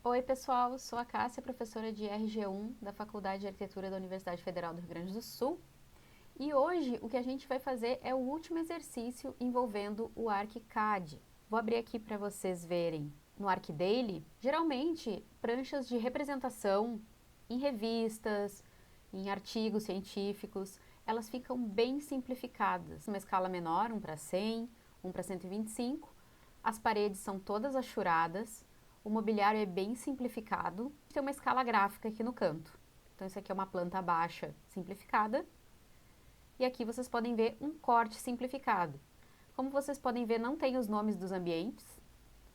Oi pessoal, sou a Cássia, professora de RG1 da Faculdade de Arquitetura da Universidade Federal do Rio Grande do Sul. E hoje o que a gente vai fazer é o último exercício envolvendo o ArchiCAD. Vou abrir aqui para vocês verem no ArchiDaily, geralmente pranchas de representação em revistas, em artigos científicos, elas ficam bem simplificadas, uma escala menor, 1:100, 1:125. As paredes são todas achuradas, o mobiliário é bem simplificado, tem uma escala gráfica aqui no canto. Então isso aqui é uma planta baixa simplificada, e aqui vocês podem ver um corte simplificado. Como vocês podem ver, não tem os nomes dos ambientes,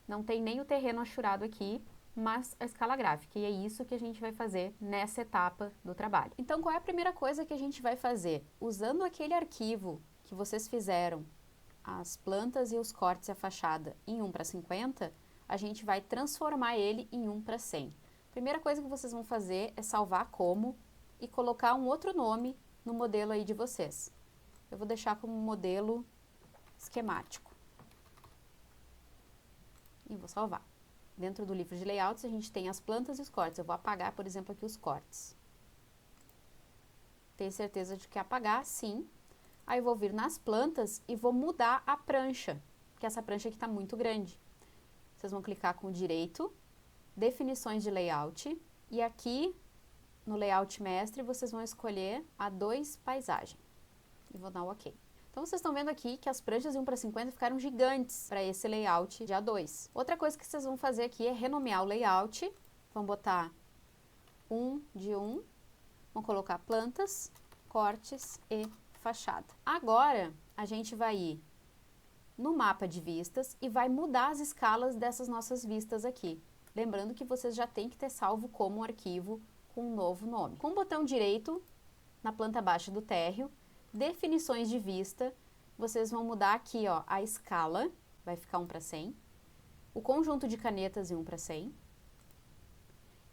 não tem nem o terreno achurado aqui, mas a escala gráfica, e é isso que a gente vai fazer nessa etapa do trabalho. Então, qual é a primeira coisa que a gente vai fazer? Usando aquele arquivo que vocês fizeram, as plantas e os cortes e a fachada, em 1:50, a gente vai transformar ele em 1:100. Primeira coisa que vocês vão fazer é salvar como e colocar um outro nome no modelo aí de vocês. Eu vou deixar como modelo esquemático. E vou salvar. Dentro do livro de layouts a gente tem as plantas e os cortes. Eu vou apagar, por exemplo, aqui os cortes. Tem certeza de que apagar? Sim. Aí eu vou vir nas plantas e vou mudar a prancha, porque essa prancha aqui está muito grande. Vocês vão clicar com o direito, definições de layout, e aqui no layout mestre vocês vão escolher A2 paisagem. E vou dar um OK. Então vocês estão vendo aqui que as pranchas de 1:50 ficaram gigantes para esse layout de A2. Outra coisa que vocês vão fazer aqui é renomear o layout. Vão botar 1 de 1, vão colocar plantas, cortes e fachada. Agora a gente vai ir no mapa de vistas e vai mudar as escalas dessas nossas vistas aqui. Lembrando que vocês já têm que ter salvo como um arquivo com um novo nome. Com o botão direito, na planta baixa do térreo, definições de vista, vocês vão mudar aqui ó, a escala, vai ficar 1:100, o conjunto de canetas em 1:100,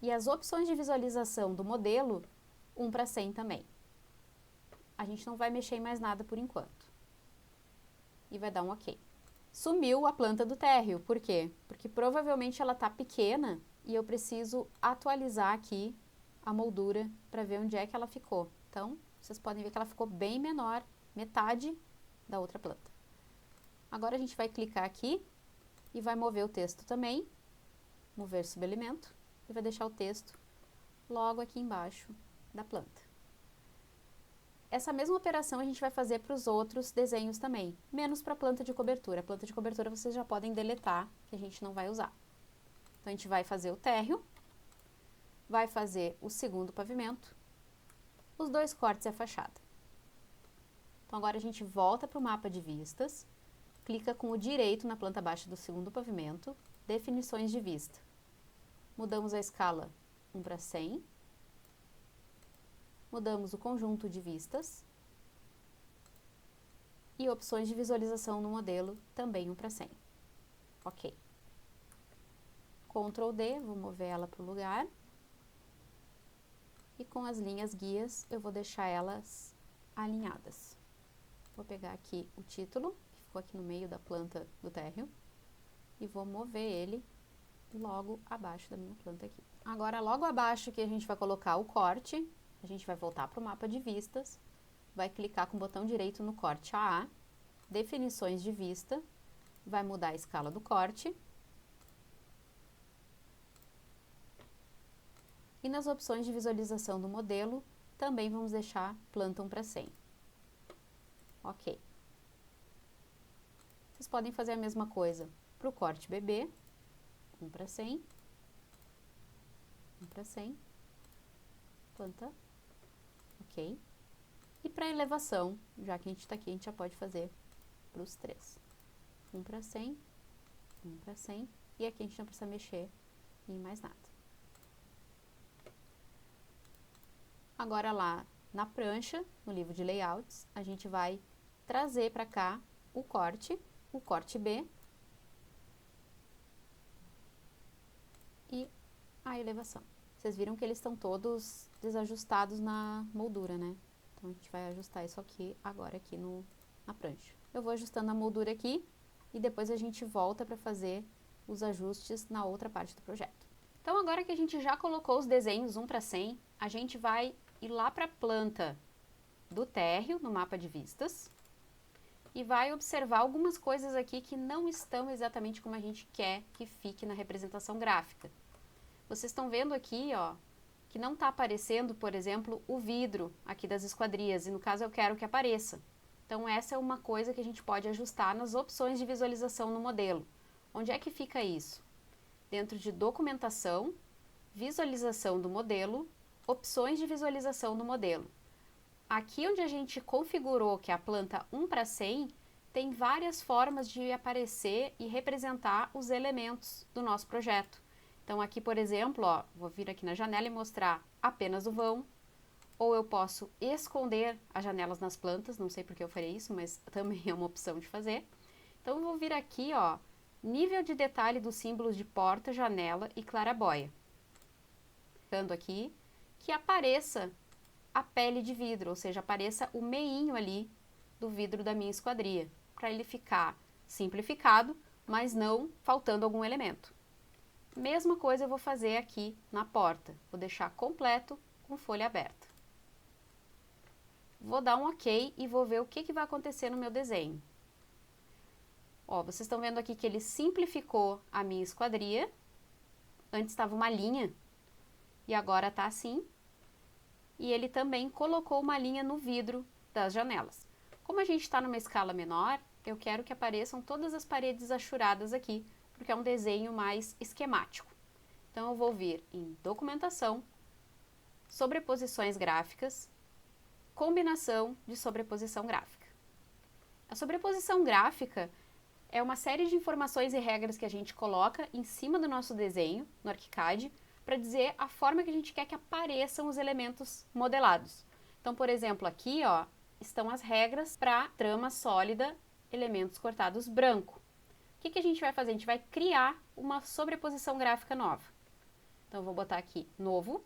e as opções de visualização do modelo 1:100 também. A gente não vai mexer em mais nada por enquanto. E vai dar um OK. Sumiu a planta do térreo, por quê? Porque provavelmente ela está pequena e eu preciso atualizar aqui a moldura para ver onde é que ela ficou. Então, vocês podem ver que ela ficou bem menor, metade da outra planta. Agora a gente vai clicar aqui e vai mover o texto também, mover subelemento, e vai deixar o texto logo aqui embaixo da planta. Essa mesma operação a gente vai fazer para os outros desenhos também, menos para a planta de cobertura. A planta de cobertura vocês já podem deletar, que a gente não vai usar. Então, a gente vai fazer o térreo, vai fazer o segundo pavimento, os dois cortes e a fachada. Então, agora a gente volta para o mapa de vistas, clica com o direito na planta baixa do segundo pavimento, definições de vista. Mudamos a escala 1:100. Mudamos o conjunto de vistas e opções de visualização no modelo, também 1:100. OK. Ctrl D, vou mover ela para o lugar. E com as linhas guias, eu vou deixar elas alinhadas. Vou pegar aqui o título, que ficou aqui no meio da planta do térreo, e vou mover ele logo abaixo da minha planta aqui. Agora, logo abaixo que a gente vai colocar o corte, a gente vai voltar para o mapa de vistas, vai clicar com o botão direito no corte AA, definições de vista, vai mudar a escala do corte, e nas opções de visualização do modelo, também vamos deixar planta 1:100. OK. Vocês podem fazer a mesma coisa para o corte BB, 1:100, 1:100, planta, OK. E para elevação, já que a gente está aqui, a gente já pode fazer para os três. 1:100, 1:100, e aqui a gente não precisa mexer em mais nada. Agora lá na prancha, no livro de layouts, a gente vai trazer para cá o corte B e a elevação. Vocês viram que eles estão todos desajustados na moldura, né? Então, a gente vai ajustar isso aqui agora aqui na prancha. Eu vou ajustando a moldura aqui e depois a gente volta para fazer os ajustes na outra parte do projeto. Então, agora que a gente já colocou os desenhos 1 para 100, a gente vai ir lá para a planta do térreo, no mapa de vistas, e vai observar algumas coisas aqui que não estão exatamente como a gente quer que fique na representação gráfica. Vocês estão vendo aqui, ó, que não está aparecendo, por exemplo, o vidro aqui das esquadrias, e no caso eu quero que apareça. Então, essa é uma coisa que a gente pode ajustar nas opções de visualização no modelo. Onde é que fica isso? Dentro de documentação, visualização do modelo, opções de visualização do modelo. Aqui onde a gente configurou que é a planta 1 para 100, tem várias formas de aparecer e representar os elementos do nosso projeto. Então aqui, por exemplo, ó, vou vir aqui na janela e mostrar apenas o vão, ou eu posso esconder as janelas nas plantas, não sei porque eu farei isso, mas também é uma opção de fazer. Então eu vou vir aqui, ó, nível de detalhe dos símbolos de porta, janela e clarabóia. Ficando aqui, que apareça a pele de vidro, ou seja, apareça o meinho ali do vidro da minha esquadria, para ele ficar simplificado, mas não faltando algum elemento. Mesma coisa eu vou fazer aqui na porta, vou deixar completo com folha aberta. Vou dar um OK e vou ver o que vai acontecer no meu desenho. Ó, vocês estão vendo aqui que ele simplificou a minha esquadria, antes estava uma linha e agora está assim. E ele também colocou uma linha no vidro das janelas. Como a gente está numa escala menor, eu quero que apareçam todas as paredes achuradas aqui, porque é um desenho mais esquemático. Então eu vou vir em documentação, sobreposições gráficas, combinação de sobreposição gráfica. A sobreposição gráfica é uma série de informações e regras que a gente coloca em cima do nosso desenho, no ArchiCAD, para dizer a forma que a gente quer que apareçam os elementos modelados. Então, por exemplo, aqui, ó, estão as regras para trama sólida, elementos cortados branco. O que a gente vai fazer? A gente vai criar uma sobreposição gráfica nova. Então, eu vou botar aqui, novo,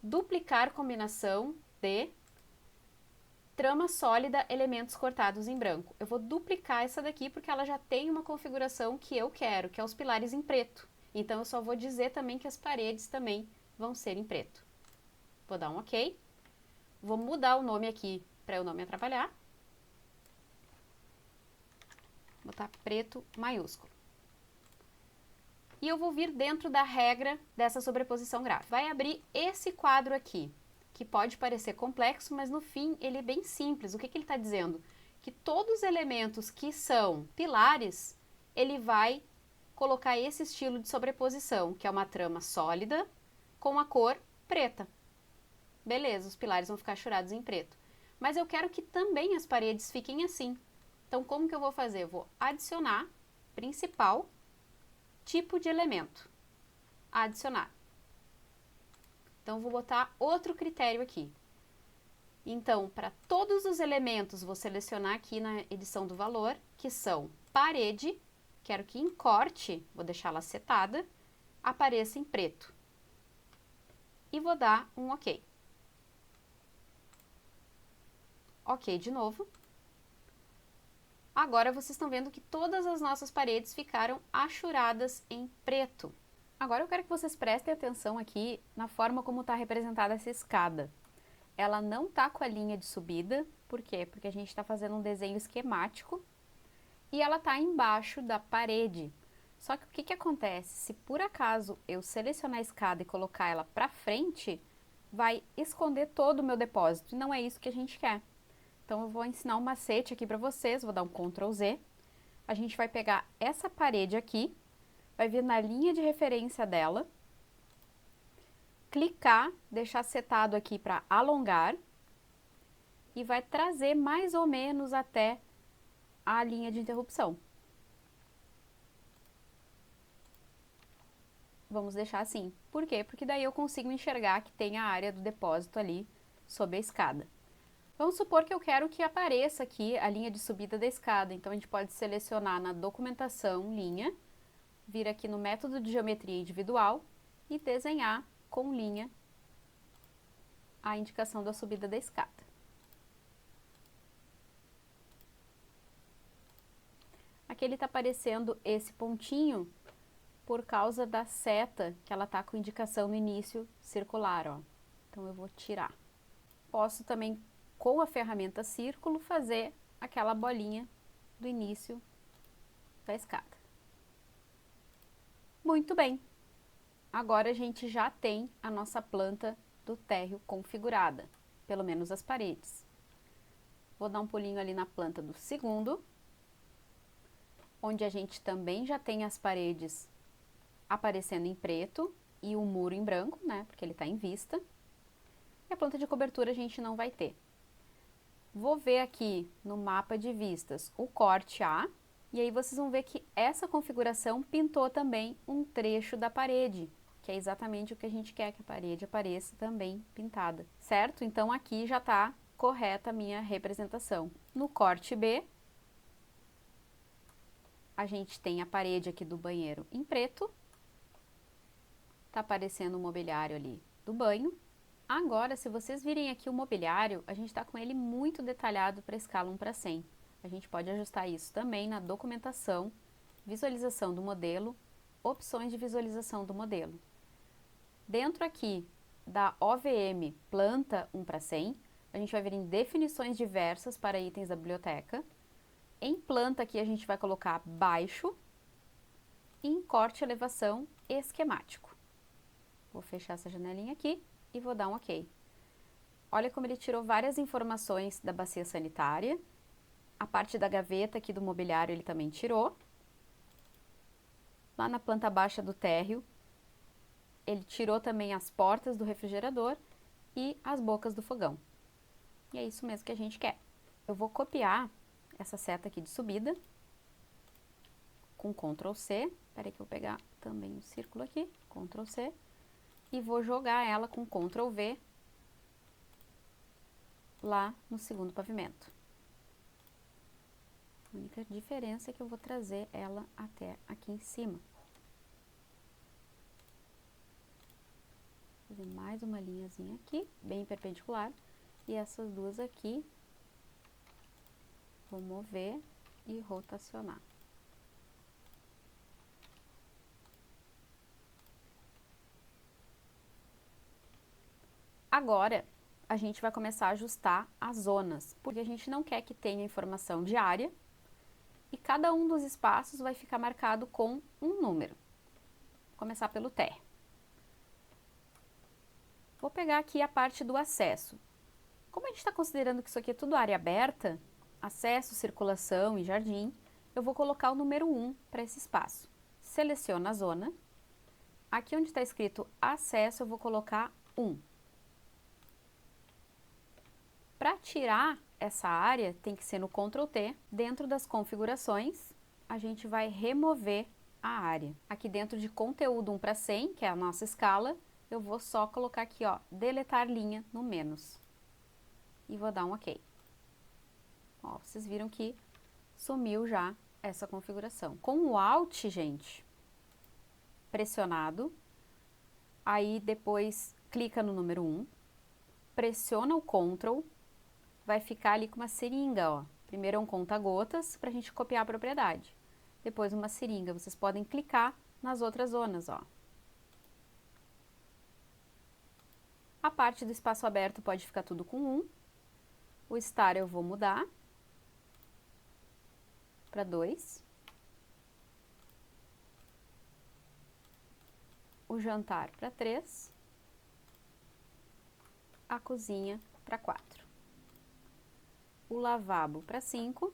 duplicar combinação de trama sólida, elementos cortados em branco. Eu vou duplicar essa daqui porque ela já tem uma configuração que eu quero, que é os pilares em preto. Então, eu só vou dizer também que as paredes também vão ser em preto. Vou dar um OK. Vou mudar o nome aqui para eu não me atrapalhar. Vou botar preto maiúsculo. E eu vou vir dentro da regra dessa sobreposição gráfica. Vai abrir esse quadro aqui, que pode parecer complexo, mas no fim ele é bem simples. O que ele está dizendo? Que todos os elementos que são pilares, ele vai colocar esse estilo de sobreposição, que é uma trama sólida com a cor preta. Beleza, os pilares vão ficar achurados em preto. Mas eu quero que também as paredes fiquem assim. Então, como que eu vou fazer? Eu vou adicionar principal, tipo de elemento. Adicionar. Então, vou botar outro critério aqui. Então, para todos os elementos, vou selecionar aqui na edição do valor, que são parede. Quero que em corte, vou deixá-la setada, apareça em preto. E vou dar um OK. OK de novo. Agora vocês estão vendo que todas as nossas paredes ficaram achuradas em preto. Agora eu quero que vocês prestem atenção aqui na forma como está representada essa escada. Ela não está com a linha de subida. Por quê? Porque a gente está fazendo um desenho esquemático. E ela está embaixo da parede. Só que o que acontece? Se por acaso eu selecionar a escada e colocar ela para frente, vai esconder todo o meu depósito. E não é isso que a gente quer. Então eu vou ensinar um macete aqui para vocês, vou dar um Ctrl Z. A gente vai pegar essa parede aqui, vai vir na linha de referência dela, clicar, deixar setado aqui para alongar e vai trazer mais ou menos até a linha de interrupção. Vamos deixar assim. Por quê? Porque daí eu consigo enxergar que tem a área do depósito ali sob a escada. Vamos supor que eu quero que apareça aqui a linha de subida da escada. Então, a gente pode selecionar na documentação, linha, vir aqui no método de geometria individual e desenhar com linha a indicação da subida da escada. Aqui ele está aparecendo esse pontinho por causa da seta que ela tá com indicação no início circular, ó. Então eu vou tirar. Posso também, com a ferramenta círculo, fazer aquela bolinha do início da escada. Muito bem! Agora a gente já tem a nossa planta do térreo configurada, pelo menos as paredes. Vou dar um pulinho ali na planta do segundo, onde a gente também já tem as paredes aparecendo em preto e o muro em branco, né, porque ele está em vista. E a planta de cobertura a gente não vai ter. Vou ver aqui no mapa de vistas o corte A, e aí vocês vão ver que essa configuração pintou também um trecho da parede, que é exatamente o que a gente quer, que a parede apareça também pintada, certo? Então aqui já está correta a minha representação. No corte B, a gente tem a parede aqui do banheiro em preto, tá aparecendo o mobiliário ali do banho. Agora, se vocês virem aqui o mobiliário, a gente está com ele muito detalhado para a escala 1:100. A gente pode ajustar isso também na documentação, visualização do modelo, opções de visualização do modelo. Dentro aqui da OVM planta 1:100, a gente vai ver em definições diversas para itens da biblioteca. Em planta aqui a gente vai colocar baixo e em corte elevação esquemático. Vou fechar essa janelinha aqui e vou dar um OK. Olha como ele tirou várias informações da bacia sanitária. A parte da gaveta aqui do mobiliário ele também tirou. Lá na planta baixa do térreo, ele tirou também as portas do refrigerador e as bocas do fogão. E é isso mesmo que a gente quer. Eu vou copiar essa seta aqui de subida com Ctrl C. Espera aí que eu vou pegar também o círculo aqui, Ctrl C. E vou jogar ela com Ctrl V lá no segundo pavimento. A única diferença é que eu vou trazer ela até aqui em cima. Vou fazer mais uma linhazinha aqui, bem perpendicular. E essas duas aqui, vou mover e rotacionar. Agora, a gente vai começar a ajustar as zonas, porque a gente não quer que tenha informação de área, e cada um dos espaços vai ficar marcado com um número. Vou começar pelo térreo. Vou pegar aqui a parte do acesso. Como a gente está considerando que isso aqui é tudo área aberta, acesso, circulação e jardim, eu vou colocar o número 1 para esse espaço. Seleciono a zona. Aqui onde está escrito acesso, eu vou colocar 1. Para tirar essa área, tem que ser no Ctrl T. Dentro das configurações, a gente vai remover a área. Aqui dentro de conteúdo 1:100, que é a nossa escala, eu vou só colocar aqui, ó, deletar linha no menos. E vou dar um OK. Ó, vocês viram que sumiu já essa configuração. Com o Alt, gente, pressionado, aí depois clica no número 1, pressiona o Ctrl, vai ficar ali com uma seringa, ó. Primeiro é um conta-gotas para a gente copiar a propriedade. Depois uma seringa, vocês podem clicar nas outras zonas, ó. A parte do espaço aberto pode ficar tudo com 1. O estar eu vou mudar para 2. O jantar para 3. A cozinha para 4. O lavabo para 5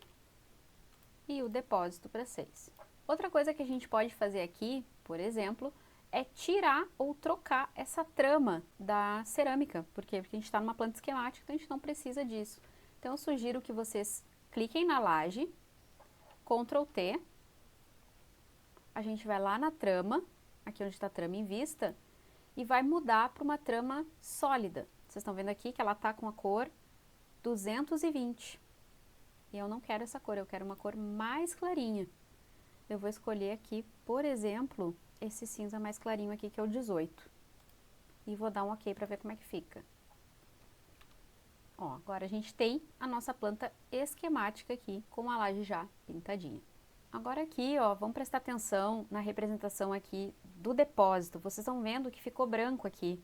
e o depósito para 6. Outra coisa que a gente pode fazer aqui, por exemplo, é tirar ou trocar essa trama da cerâmica, porque a gente está numa planta esquemática, então a gente não precisa disso. Então eu sugiro que vocês cliquem na laje, Ctrl T, a gente vai lá na trama, aqui onde está a trama em vista, e vai mudar para uma trama sólida. Vocês estão vendo aqui que ela está com a cor 220. E eu não quero essa cor, eu quero uma cor mais clarinha. Eu vou escolher aqui, por exemplo, esse cinza mais clarinho aqui, que é o 18. E vou dar um OK para ver como é que fica. Ó, agora a gente tem a nossa planta esquemática aqui, com a laje já pintadinha. Agora aqui, ó, vamos prestar atenção na representação aqui do depósito. Vocês estão vendo que ficou branco aqui,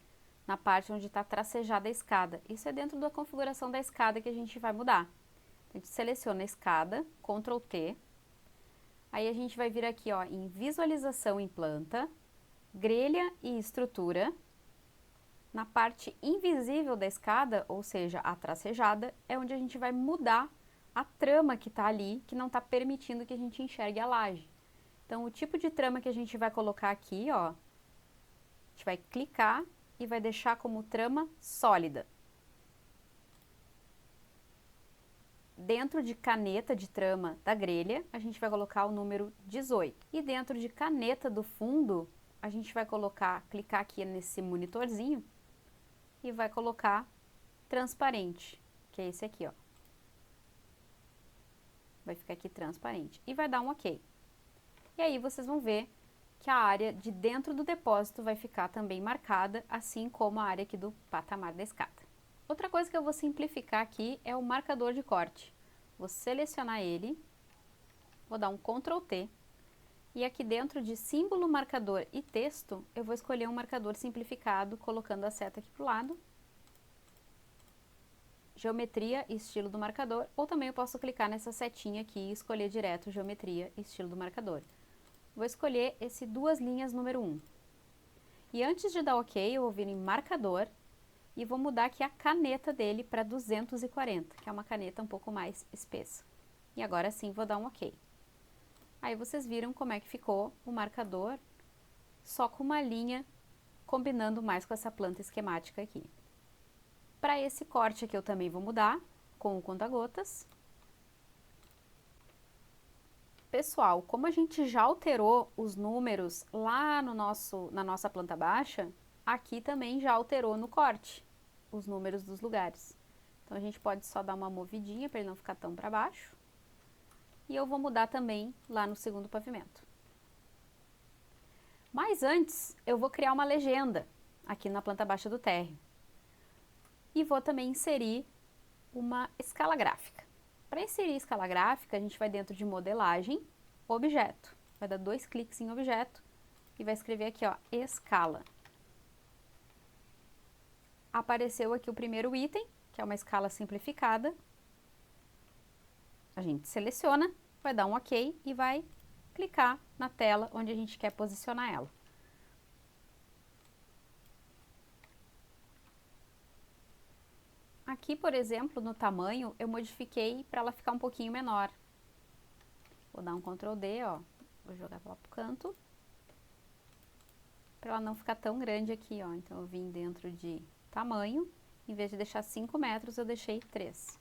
na parte onde está tracejada a escada. Isso é dentro da configuração da escada que a gente vai mudar. A gente seleciona a escada, Ctrl T. Aí a gente vai vir aqui, ó, em visualização em planta, grelha e estrutura. Na parte invisível da escada, ou seja, a tracejada, é onde a gente vai mudar a trama que está ali, que não está permitindo que a gente enxergue a laje. Então, o tipo de trama que a gente vai colocar aqui, ó, a gente vai clicar e vai deixar como trama sólida. Dentro de caneta de trama da grelha, a gente vai colocar o número 18. E dentro de caneta do fundo, a gente vai clicar aqui nesse monitorzinho e vai colocar transparente, que é esse aqui, ó. Vai ficar aqui transparente. E vai dar um OK. E aí vocês vão ver que a área de dentro do depósito vai ficar também marcada, assim como a área aqui do patamar da escada. Outra coisa que eu vou simplificar aqui é o marcador de corte. Vou selecionar ele, vou dar um Ctrl T, e aqui dentro de símbolo, marcador e texto, eu vou escolher um marcador simplificado, colocando a seta aqui para o lado, geometria e estilo do marcador, ou também eu posso clicar nessa setinha aqui e escolher direto geometria e estilo do marcador. Vou escolher esse duas linhas número 1. E antes de dar OK, eu vou vir em marcador e vou mudar aqui a caneta dele para 240, que é uma caneta um pouco mais espessa. E agora sim vou dar um OK. Aí vocês viram como é que ficou o marcador, só com uma linha, combinando mais com essa planta esquemática aqui. Para esse corte aqui eu também vou mudar com o conta-gotas. Pessoal, como a gente já alterou os números lá na nossa planta baixa, aqui também já alterou no corte os números dos lugares. Então a gente pode só dar uma movidinha para ele não ficar tão para baixo. E eu vou mudar também lá no segundo pavimento. Mas antes, eu vou criar uma legenda aqui na planta baixa do térreo. E vou também inserir uma escala gráfica. Para inserir escala gráfica, a gente vai dentro de modelagem, objeto. Vai dar 2 cliques em objeto e vai escrever aqui, ó, escala. Apareceu aqui o primeiro item, que é uma escala simplificada. A gente seleciona, vai dar um OK e vai clicar na tela onde a gente quer posicionar ela. Aqui, por exemplo, no tamanho, eu modifiquei para ela ficar um pouquinho menor. Vou dar um Ctrl D, ó, vou jogar lá pro canto, para ela não ficar tão grande aqui, ó. Então, eu vim dentro de tamanho, em vez de deixar 5 metros, eu deixei 3.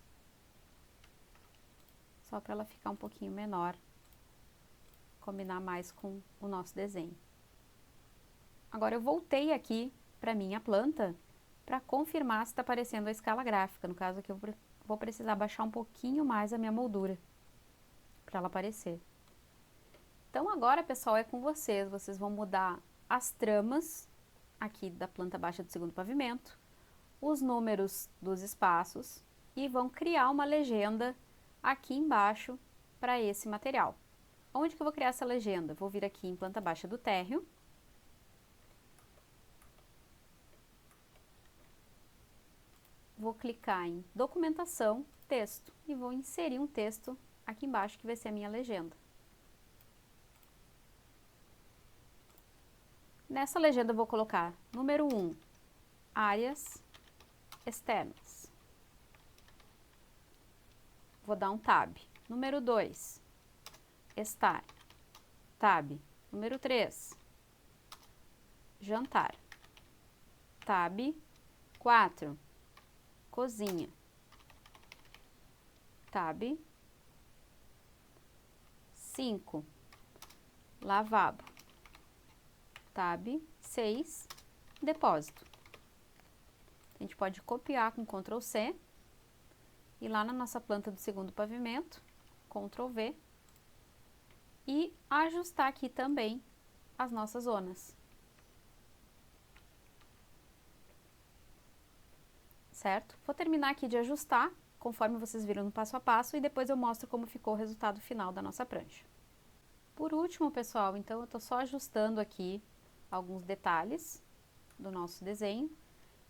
Só para ela ficar um pouquinho menor, combinar mais com o nosso desenho. Agora, eu voltei aqui para minha planta, para confirmar se está aparecendo a escala gráfica. No caso aqui, eu vou precisar baixar um pouquinho mais a minha moldura, para ela aparecer. Então, agora, pessoal, é com vocês. Vocês vão mudar as tramas aqui da planta baixa do segundo pavimento, os números dos espaços e vão criar uma legenda aqui embaixo para esse material. Onde que eu vou criar essa legenda? Vou vir aqui em planta baixa do térreo. Vou clicar em documentação, texto e vou inserir um texto aqui embaixo que vai ser a minha legenda. Nessa legenda eu vou colocar número 1, áreas externas. Vou dar um tab. Número 2, estar. Tab. Número 3, jantar. Tab. 4, cozinha. Tab. 5, lavabo. Tab. 6, depósito. A gente pode copiar com Ctrl C e lá na nossa planta do segundo pavimento, Ctrl V, e ajustar aqui também as nossas zonas. Certo? Vou terminar aqui de ajustar, conforme vocês viram no passo a passo, e depois eu mostro como ficou o resultado final da nossa prancha. Por último, pessoal, então eu estou só ajustando aqui alguns detalhes do nosso desenho.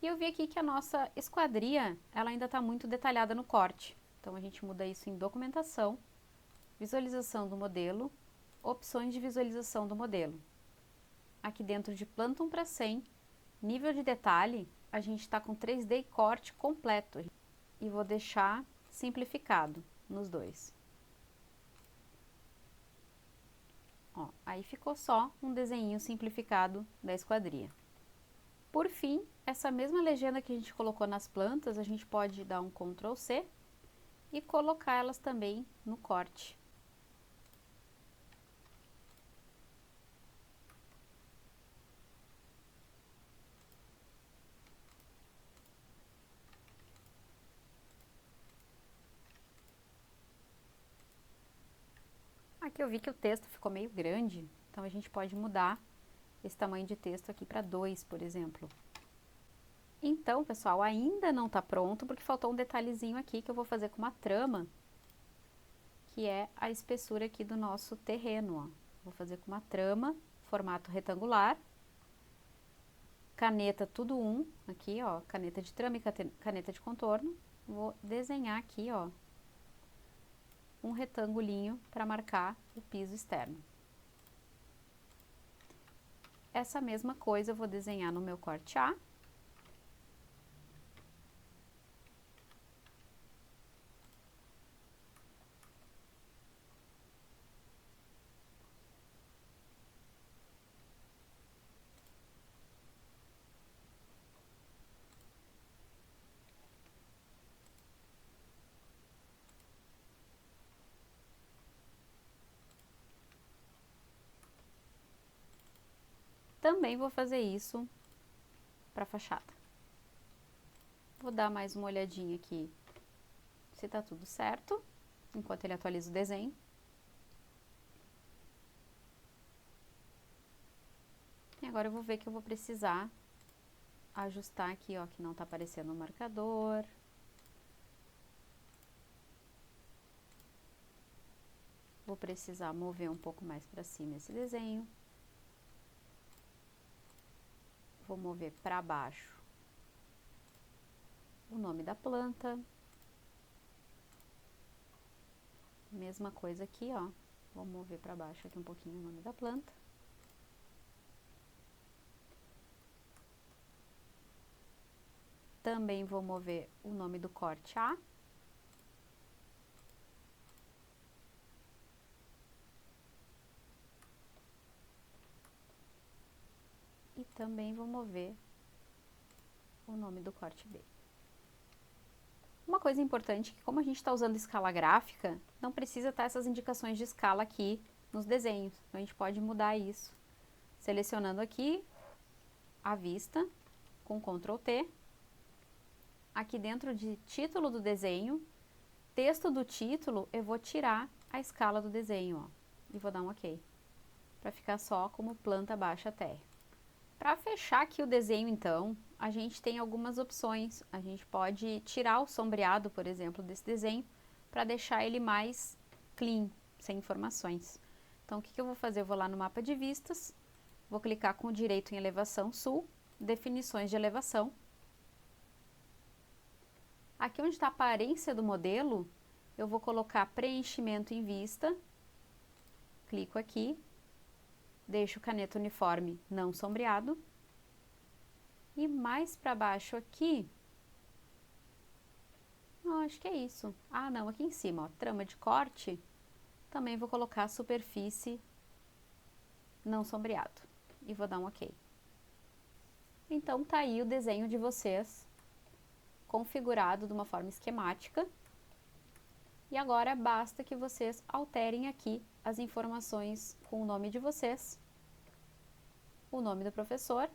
E eu vi aqui que a nossa esquadria, ela ainda está muito detalhada no corte. Então, a gente muda isso em documentação, visualização do modelo, opções de visualização do modelo. Aqui dentro de Plantum para 100, nível de detalhe, a gente está com 3D e corte completo. E vou deixar simplificado nos dois. Ó, aí ficou só um desenho simplificado da esquadria. Por fim, essa mesma legenda que a gente colocou nas plantas, a gente pode dar um Ctrl C e colocar elas também no corte. Aqui eu vi que o texto ficou meio grande, então a gente pode mudar esse tamanho de texto aqui para 2, por exemplo. Então, pessoal, ainda não está pronto, porque faltou um detalhezinho aqui que eu vou fazer com uma trama, que é a espessura aqui do nosso terreno, ó. Vou fazer com uma trama, formato retangular, caneta tudo um, aqui, ó, caneta de trama e caneta de contorno. Vou desenhar aqui, ó, um retangulinho para marcar o piso externo. Essa mesma coisa eu vou desenhar no meu corte A. Também vou fazer isso para a fachada. Vou dar mais uma olhadinha aqui se tá tudo certo, enquanto ele atualiza o desenho. E agora eu vou ver que eu vou precisar ajustar aqui, ó, que não tá aparecendo o marcador. Vou precisar mover um pouco mais para cima esse desenho. Vou mover para baixo o nome da planta. Mesma coisa aqui, ó. Vou mover para baixo aqui um pouquinho o nome da planta. Também vou mover o nome do corte A. E também vou mover o nome do corte B. Uma coisa importante é que, como a gente está usando escala gráfica, não precisa estar essas indicações de escala aqui nos desenhos. Então, a gente pode mudar isso selecionando aqui a vista com Ctrl T. Aqui dentro de título do desenho, texto do título, eu vou tirar a escala do desenho, ó, e vou dar um OK, para ficar só como planta baixa terra. Para fechar aqui o desenho, então, a gente tem algumas opções. A gente pode tirar o sombreado, por exemplo, desse desenho, para deixar ele mais clean, sem informações. Então, o que eu vou fazer? Eu vou lá no mapa de vistas, vou clicar com o direito em elevação sul, definições de elevação. Aqui onde está a aparência do modelo, eu vou colocar preenchimento em vista, clico aqui, deixo caneta uniforme não sombreado. E mais para baixo aqui, acho que é isso. Ah, não, aqui em cima, ó, trama de corte, também vou colocar superfície não sombreado. E vou dar um OK. Então, tá aí o desenho de vocês, configurado de uma forma esquemática. E agora basta que vocês alterem aqui as informações com o nome de vocês, o nome do professor,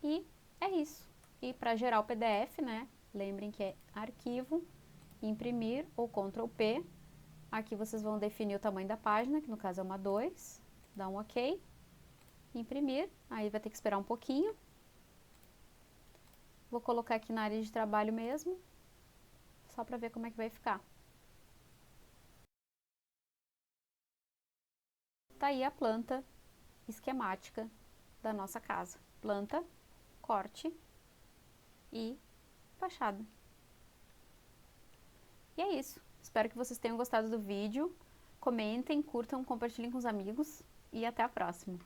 e é isso. E para gerar o PDF, né, lembrem que é arquivo, imprimir ou Ctrl P. Aqui vocês vão definir o tamanho da página, que no caso é uma 2, dá um OK, imprimir, aí vai ter que esperar um pouquinho. Vou colocar aqui na área de trabalho mesmo, só para ver como é que vai ficar. Tá aí a planta esquemática da nossa casa. Planta, corte e fachada. E é isso. Espero que vocês tenham gostado do vídeo. Comentem, curtam, compartilhem com os amigos e até a próxima.